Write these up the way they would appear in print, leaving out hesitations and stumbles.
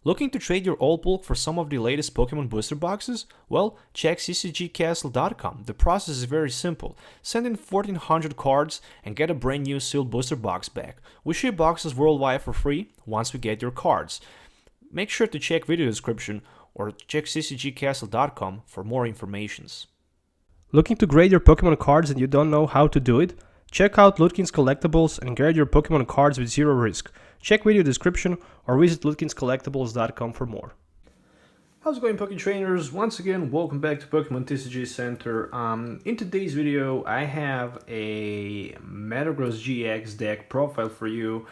Looking to trade your old bulk for some of the latest Pokemon booster boxes? Well, check ccgcastle.com. The process is very simple. Send in 1400 cards and get a brand new sealed booster box back. We ship boxes worldwide for free once we get your cards. Make sure to check video description or check ccgcastle.com for more information. Looking to grade your Pokemon cards and you don't know how to do it? Check out Ludkins Collectables and grade your Pokemon cards with zero risk. Check video description or visit ludkinscollectables.com for more. How's it going, Poké Trainers? Once again, welcome back to Pokemon TCG Center. In today's video, I have a Metagross GX deck profile for you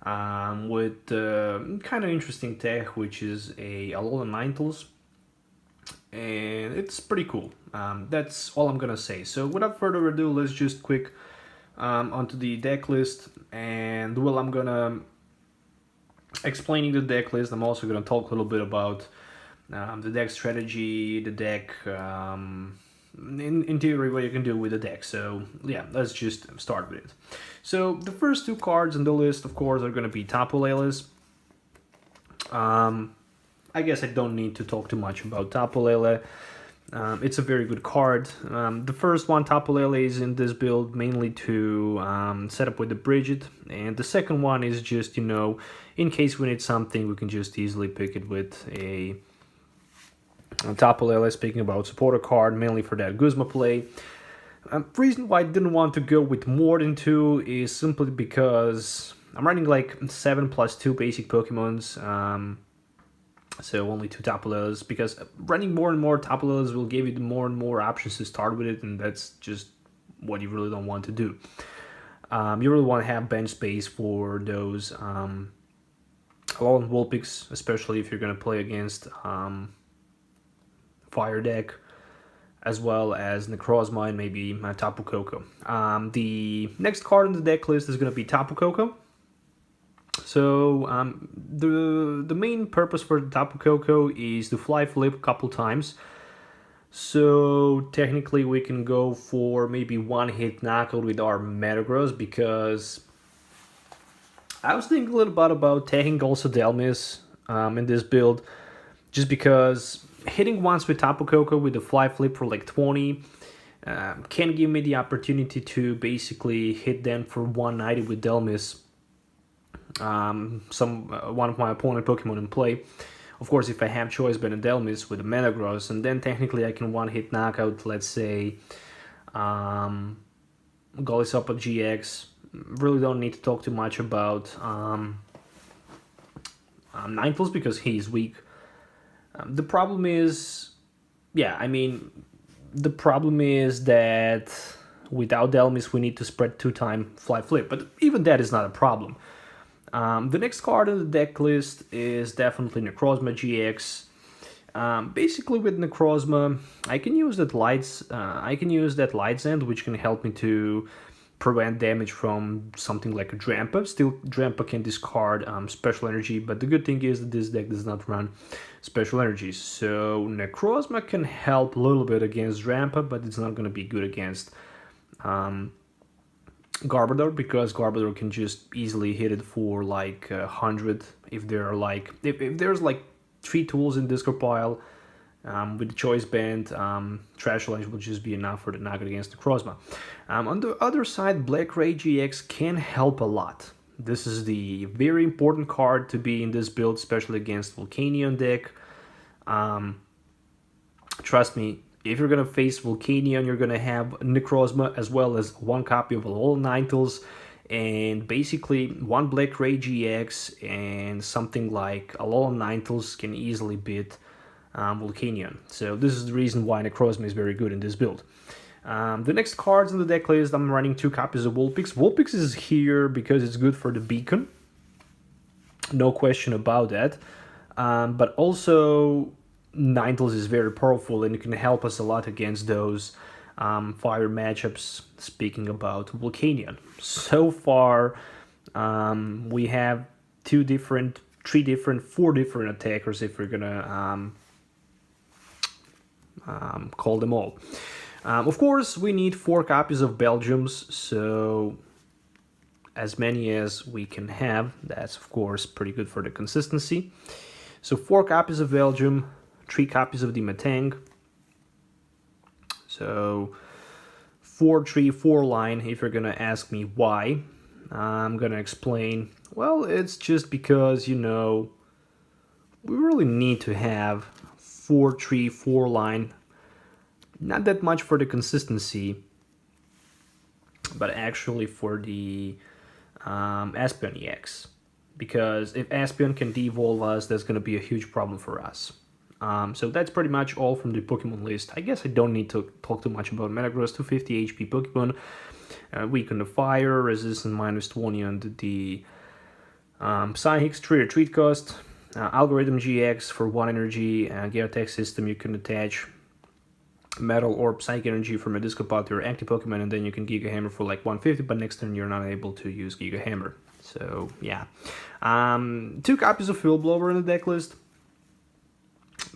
with kind of interesting tech, which is a Alolan Ninetales. And it's pretty cool. That's all I'm gonna say. So without further ado, let's just quick onto the deck list. And well, I'm gonna explaining the deck list. I'm also gonna talk a little bit about the deck strategy, the deck in theory what you can do with the deck. So yeah, let's just start with it. So the first two cards on the list, of course, are gonna be Tapu Lele's. I guess I don't need to talk too much about Tapu Lele. It's a very good card. The first one, Tapu Lele, is in this build mainly to set up with the Bridget, and the second one is just, you know, in case we need something, we can just easily pick it with a Tapu Lele. Speaking about supporter card, mainly for that Guzma play. Reason why I didn't want to go with more than two is simply because I'm running like 7+2 basic Pokemons. So only two Tapu Leles, because running more and more Tapu Leles will give you more and more options to start with it, and that's just what you really don't want to do. You really want to have bench space for those Alolan Vulpix, especially if you're going to play against Fire deck, as well as Necrozma and maybe Tapu Koko. The next card on the deck list is going to be Tapu Koko. So the main purpose for the Tapu Koko is to fly flip a couple times. So technically we can go for maybe one hit knockout with our Metagross, because I was thinking a little bit about taking also Delmis in this build, just because hitting once with Tapu Koko with the fly flip for like 20 can give me the opportunity to basically hit them for 190 with Delmis. One of my opponent Pokemon in play. Of course, if I have choice between Delmis with a Metagross, and then technically I can one-hit knockout, let's say, Golisoppa GX. Really don't need to talk too much about Ninetales, because he's weak. The problem is, yeah, I mean, the problem is that without Delmis we need to spread 2-time fly flip, but even that is not a problem. The next card on the deck list is definitely Necrozma GX. Basically, with Necrozma, I can use that Light's End, which can help me to prevent damage from something like a Drampa. Still, Drampa can discard special energy, but the good thing is that this deck does not run special energies. So Necrozma can help a little bit against Drampa, but it's not going to be good against Garbodor, because Garbodor can just easily hit it for like 100 if there are like if there's like 3 tools in discard pile. With the choice band, Trash Lunge will just be enough for the knockout against the Necrozma. On the other side, Black Ray GX can help a lot. This is the very important card to be in this build, especially against Volcanion deck. Trust me, if you're going to face Volcanion, you're going to have Necrozma as well as one copy of Alolan Ninetales, and basically one Black Ray GX and something like Alolan Ninetales can easily beat Volcanion. So this is the reason why Necrozma is very good in this build. The next cards on the deck list, I'm running 2 copies of Vulpix. Vulpix is here because it's good for the beacon. No question about that. But also Ninetales is very powerful and it can help us a lot against those fire matchups, speaking about Volcanion. So far, we have 4 different attackers, if we're gonna call them all. Of course, we need 4 copies of Belgiums, so as many as we can have. That's, of course, pretty good for the consistency. So 4 copies of Belgium, 3 copies of the Metang. So 4-3-4 line, if you're gonna ask me why, I'm gonna explain. Well, it's just because, you know, we really need to have 4-3-4 line. Not that much for the consistency, but actually for the Espeon EX. Because if Espeon can devolve us, that's gonna be a huge problem for us. So that's pretty much all from the Pokemon list. I guess I don't need to talk too much about Metagross. 250 HP Pokemon, weak on the fire, resistant -20 on the Psychics, 3 retreat cost, Algorithm GX for 1 energy, Geotech system, you can attach Metal or Psychic Energy from a Disco Pod to your active Pokemon, and then you can Giga Hammer for like 150, but next turn you're not able to use Giga Hammer. So yeah, 2 copies of Field Blower in the deck list,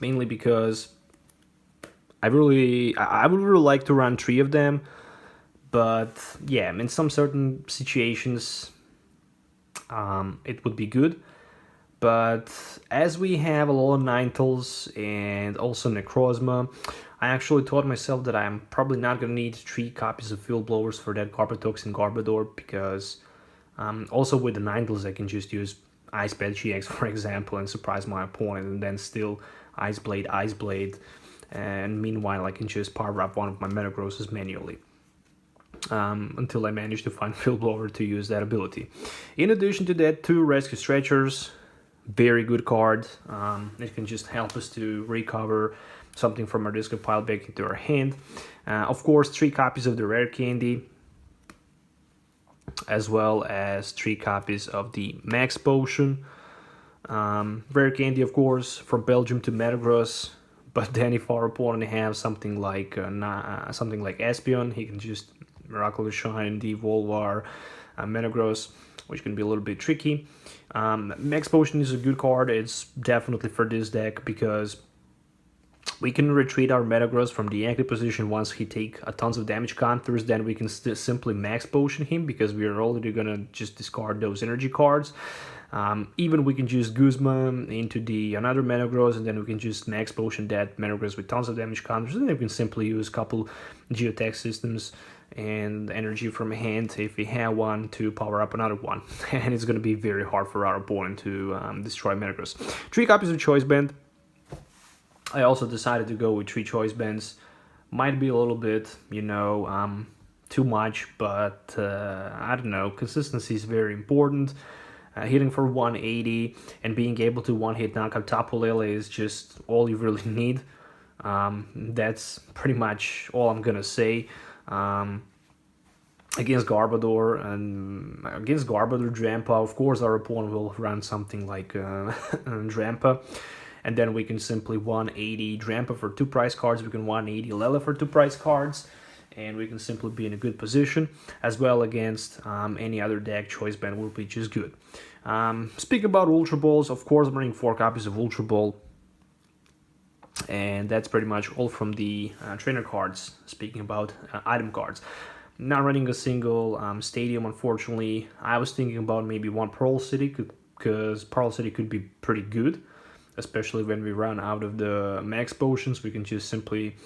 mainly because I would really like to run 3 of them, but yeah, in some certain situations it would be good. But as we have Alolan Ninetales and also Necrozma, I actually thought myself that I'm probably not gonna need 3 copies of Field Blowers for that Garbatox and Garbodor, because also with the Ninetales I can just use Ice Pet GX, for example, and surprise my opponent, and then still Ice Blade, and meanwhile I can just power up one of my Metagrosses manually. Until I manage to find Field Blower to use that ability. In addition to that, 2 Rescue Stretchers, very good card. It can just help us to recover something from our discard pile back into our hand. Of course, 3 copies of the Rare Candy, as well as 3 copies of the Max Potion. Rare Candy, of course, from Belgium to Metagross. But then if our opponent has something like Espeon, he can just Miraculous Shine, devolve our Metagross, which can be a little bit tricky. Max Potion is a good card. It's definitely for this deck because we can retreat our Metagross from the active position once he take a tons of damage counters. Then we can simply Max Potion him because we are already gonna just discard those energy cards. Even we can just Guzma into the another Metagross, and then we can just Max Potion that Metagross with tons of damage counters, and then we can simply use a couple Geotech systems and energy from a hand, if we have one, to power up another one. And it's going to be very hard for our opponent to destroy Metagross. 3 copies of Choice Band. I also decided to go with 3 Choice Bands. Might be a little bit, you know, too much, but I don't know, consistency is very important. Hitting for 180 and being able to one-hit knock out Tapu Lele is just all you really need. That's pretty much all I'm gonna say. Against Garbodor Drampa, of course our opponent will run something like Drampa, and then we can simply 180 Drampa for 2 price cards, we can 180 Lele for 2 price cards, and we can simply be in a good position. As well against any other deck, Choice Band will be just good. Speaking about Ultra Balls, of course I'm running 4 copies of Ultra Ball. And that's pretty much all from the trainer cards. Speaking about item cards, not running a single stadium, unfortunately. I was thinking about maybe 1 Pearl City, because Pearl City could be pretty good, especially when we run out of the Max Potions. We can just simply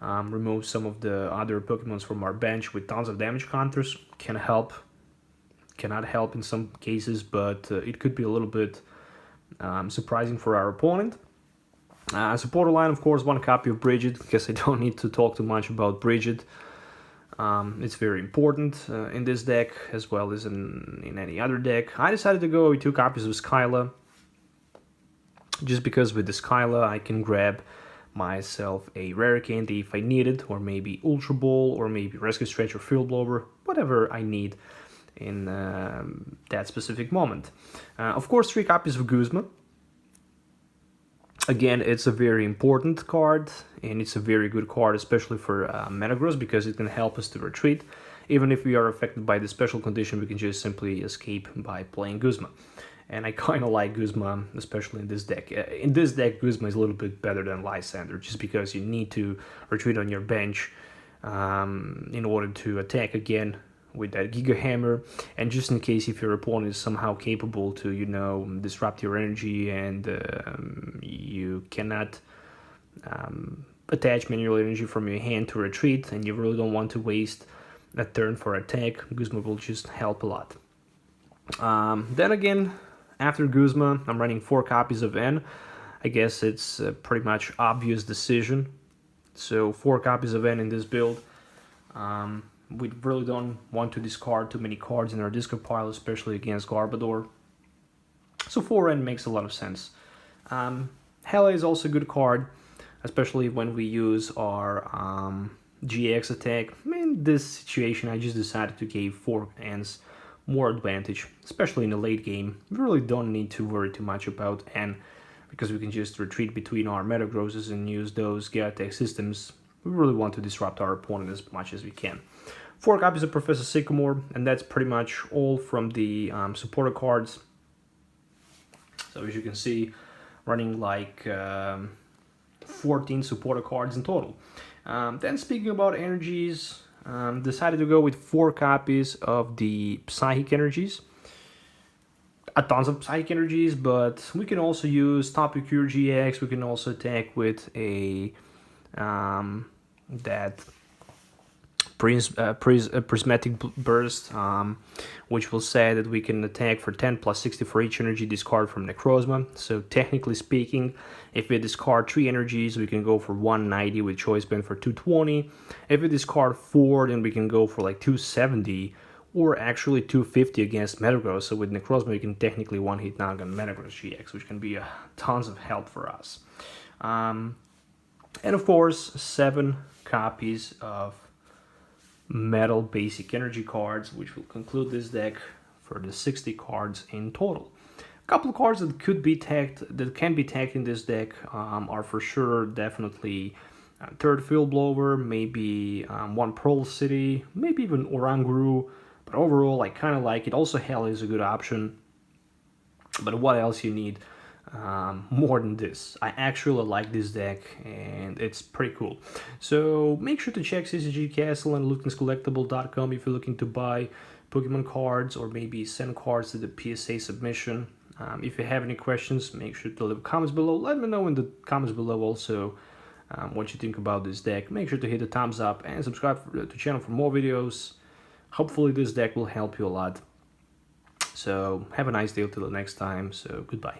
remove some of the other Pokemons from our bench with tons of damage counters. Can help, cannot help in some cases, but it could be a little bit surprising for our opponent. Supporter line, of course, 1 copy of Bridget, because I don't need to talk too much about Bridget. It's very important in this deck, as well as in any other deck. I decided to go with 2 copies of Skyla, just because with the Skyla I can grab myself a Rare Candy if I need it, or maybe Ultra Ball, or maybe Rescue Stretch or Field Blower, whatever I need in that specific moment. Of course, 3 copies of Guzma. Again, it's a very important card, and it's a very good card, especially for Metagross, because it can help us to retreat. Even if we are affected by the special condition, we can just simply escape by playing Guzma. And I kind of like Guzma, especially in this deck. In this deck, Guzma is a little bit better than Lysander, just because you need to retreat on your bench in order to attack again with that Giga Hammer, and just in case if your opponent is somehow capable to, you know, disrupt your energy and you cannot attach manual energy from your hand to retreat, and you really don't want to waste a turn for attack, Guzma will just help a lot. Then again, after Guzma, I'm running 4 copies of N. I guess it's a pretty much obvious decision. So 4 copies of N in this build. We really don't want to discard too many cards in our discard pile, especially against Garbodor. So 4N makes a lot of sense. Hela is also a good card, especially when we use our GX attack. In this situation, I just decided to give 4 Ns more advantage, especially in the late game. We really don't need to worry too much about N, because we can just retreat between our Metagrosses and use those Get Attack systems. We really want to disrupt our opponent as much as we can. 4 copies of Professor Sycamore, and that's pretty much all from the supporter cards. So as you can see, running like 14 supporter cards in total. Then speaking about energies, decided to go with 4 copies of the Psychic Energies. Tons of Psychic Energies, but we can also use Tapu Cure GX. We can also attack with a Prismatic Burst, which will say that we can attack for 10 plus 60 for each energy discard from Necrozma. So technically speaking, if we discard 3 energies, we can go for 190 with Choice Band for 220. If we discard 4, then we can go for like 270, or actually 250 against Metagross. So with Necrozma, you can technically one-hit knock on Metagross GX, which can be tons of help for us. And of course, 7 copies of Metal Basic Energy cards, which will conclude this deck for the 60 cards in total. A couple of cards that can be tagged in this deck are for sure definitely Third Field Blower, maybe 1 Pearl City, maybe even Oranguru. But overall, I kind of like it. Also, Hell is a good option. But what else you need more than this? I actually like this deck, and it's pretty cool. So make sure to check CCG Castle and LudkinsCollectables.com if you're looking to buy Pokemon cards or maybe send cards to the PSA submission. If you have any questions, make sure to leave comments below. Let me know in the comments below also what you think about this deck. Make sure to hit the thumbs up and subscribe to the channel for more videos. Hopefully this deck will help you a lot. So have a nice day till the next time. So goodbye.